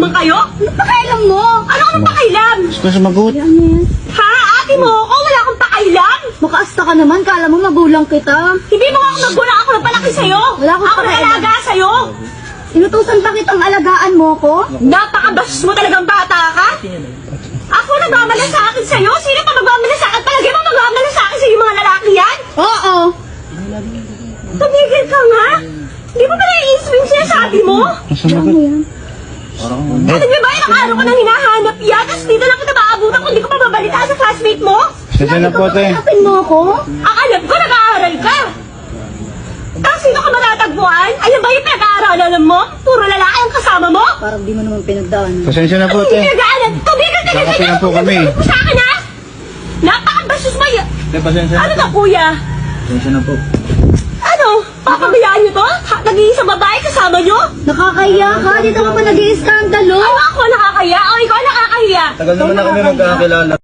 naman kayo? Ano pakialam mo? Ano ka nang pakailan? Gusto sumagot. Ha? Ate mo ako? Wala akong pakailan? Makaasta ka naman, kala mo magulang kita. Hindi mo nga ako magulang, ako nagpalaki sa'yo. Wala akong Ako pakailan. nag-alaga sa'yo. Inutusan pa kitang alagaan mo ko? Napakabastos mo talagang bata ka. Ako nagmamalasakit sa'yo? Sino pa magmamalasakit? Palagi mo magmamalasakit sa'yo yung mga lalaki yan? Oo. Tumigil ka nga. Hindi mo ba nai-swing sinasabi mo? Sumagot. Alam niyo ba, ilang araw ko nang hinahanap yan, tapos dito lang kita maabutan kung di ko pa mabalita sa classmate mo? Sensya na po, te. Kapin mo ako? Ang alam ko, nag-aaral ka. Tapos sino ka matatagpuan? Ayan ba yung pinag-aaralan mo? Puro lalaki ang kasama mo? Parang di mo naman pinagdaan. Pasensya na po, Hindi te. pinag-aaral. Tumigil ka na Kakape dito. lang po kami. Tumigil mo sa akin, ha? Napakabastos mo yan. Te, pasensya Ano to, kuya? Pasensya na po. Ano? Papabayaan niyo to? Nag-iisang babae kasama niyo? Nakakahiya ka, dito ka pa nag-i-skandalo. Ano ako nakakahiya? O ikaw nakakahiya? Tagal naman na kami magkakakilala.